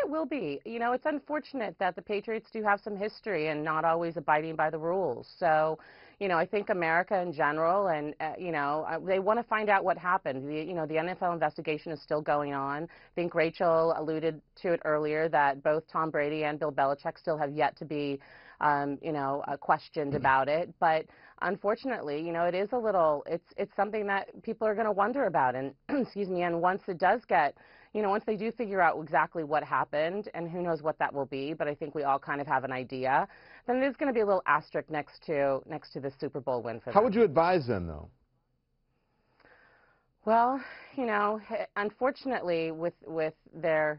it will be. You know, it's unfortunate that the Patriots do have some history and not always abiding by the rules. So, you know, I think America in general, and they want to find out what happened. The NFL investigation is still going on. I think Rachel alluded to it earlier that both Tom Brady and Bill Belichick still have yet to be, questioned about it. But unfortunately, you know, it is a little. It's something that people are going to wonder about. And excuse me. And once it does get, once they do figure out exactly what happened, and who knows what that will be, but I think we all kind of have an idea, then there's going to be a little asterisk next to the Super Bowl win for them. How would you advise them, though? Well, unfortunately, with the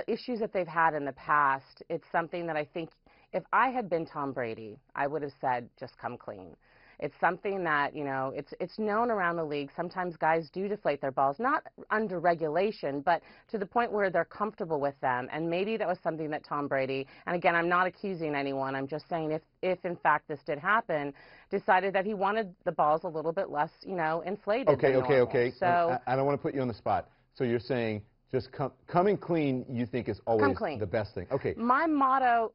issues that they've had in the past, it's something that I think if I had been Tom Brady, I would have said, just come clean. It's something that, it's known around the league. Sometimes guys do deflate their balls, not under regulation, but to the point where they're comfortable with them. And maybe that was something that Tom Brady, and again, I'm not accusing anyone, I'm just saying if in fact this did happen, decided that he wanted the balls a little bit less, inflated. Okay. So I don't want to put you on the spot. So you're saying just coming clean, you think is always the best thing. Okay. My motto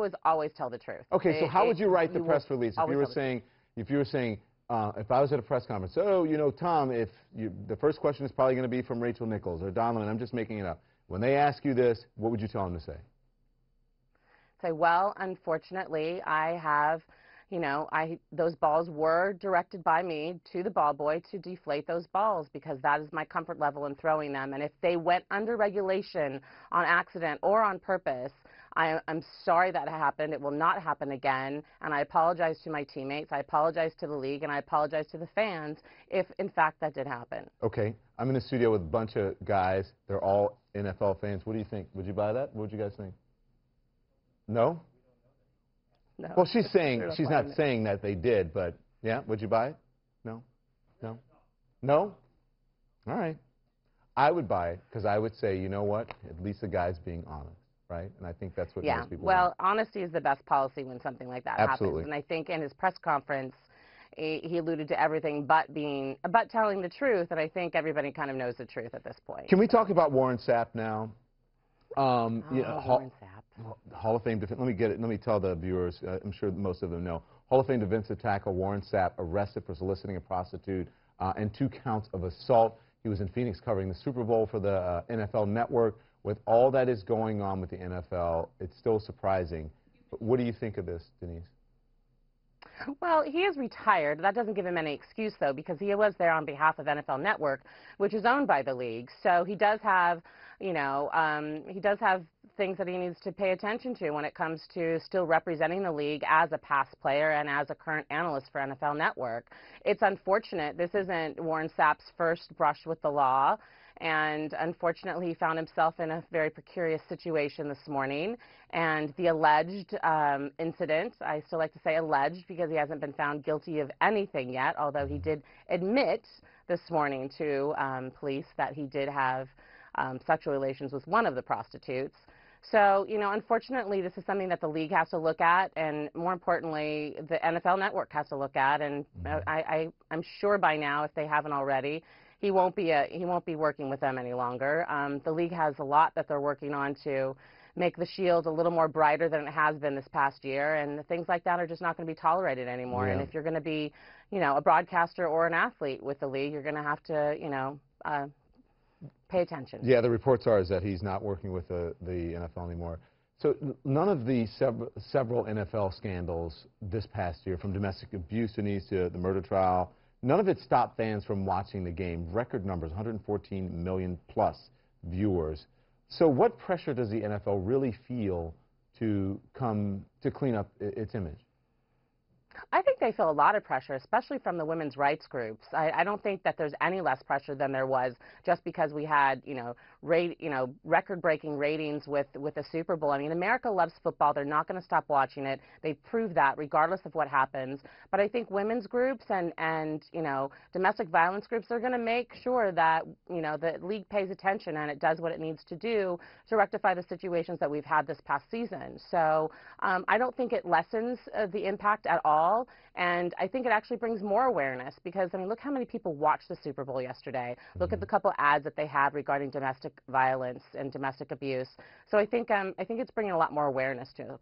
is always tell the truth. Okay, so how would you write the press release if you were saying, if I was at a press conference, Tom, the first question is probably going to be from Rachel Nichols or Donald, I'm just making it up. When they ask you this, what would you tell them to say? Say, well, unfortunately, I have, those balls were directed by me to the ball boy to deflate those balls because that is my comfort level in throwing them. And if they went under regulation on accident or on purpose, I'm sorry that happened. It will not happen again. And I apologize to my teammates. I apologize to the league. And I apologize to the fans if, in fact, that did happen. Okay. I'm in the studio with a bunch of guys. They're all NFL fans. What do you think? Would you buy that? What would you guys think? No? No. Well, she's not saying that they did, but yeah, would you buy it? No? No? No? All right. I would buy it because I would say, you know what? At least the guy's being honest. Right? And I think that's what most people want. Honesty is the best policy when something like that happens. And I think in his press conference, he alluded to everything but telling the truth, and I think everybody kind of knows the truth at this point. Can we talk about Warren Sapp now? Warren Sapp. Hall of Fame, let me tell the viewers, I'm sure most of them know, Hall of Fame defensive tackle Warren Sapp arrested for soliciting a prostitute and 2 counts of assault. He was in Phoenix covering the Super Bowl for the NFL Network. With all that is going on with the NFL, it's still surprising. But what do you think of this, Denise? Well, he is retired. That doesn't give him any excuse, though, because he was there on behalf of NFL Network, which is owned by the league. So he does have, he does have things that he needs to pay attention to when it comes to still representing the league as a past player and as a current analyst for NFL Network. It's unfortunate. This isn't Warren Sapp's first brush with the law. And unfortunately, he found himself in a very precarious situation this morning. And the alleged incident, I still like to say alleged because he hasn't been found guilty of anything yet, although he did admit this morning to police that he did have sexual relations with one of the prostitutes. So, unfortunately, this is something that the league has to look at, and more importantly, the NFL Network has to look at. And I'm sure by now, if they haven't already, he won't be working with them any longer. The league has a lot that they're working on to make the shield a little more brighter than it has been this past year, and things like that are just not going to be tolerated anymore. Yeah. And if you're going to be, a broadcaster or an athlete with the league, you're going to have to, pay attention. Yeah, the reports are that he's not working with the NFL anymore. So none of the several NFL scandals this past year, from domestic abuse, Denise, to the murder trial, none of it stopped fans from watching the game. Record numbers, 114 million plus viewers. So what pressure does the NFL really feel to clean up its image? I think they feel a lot of pressure, especially from the women's rights groups. I don't think that there's any less pressure than there was just because we had, record-breaking ratings with the Super Bowl. I mean, America loves football. They're not going to stop watching it. They prove that regardless of what happens. But I think women's groups and domestic violence groups are going to make sure that, the league pays attention and it does what it needs to do to rectify the situations that we've had this past season. So I don't think it lessens the impact at all all. And I think it actually brings more awareness because, I mean, look how many people watched the Super Bowl yesterday. Look at the couple ads that they had regarding domestic violence and domestic abuse. So I think it's bringing a lot more awareness to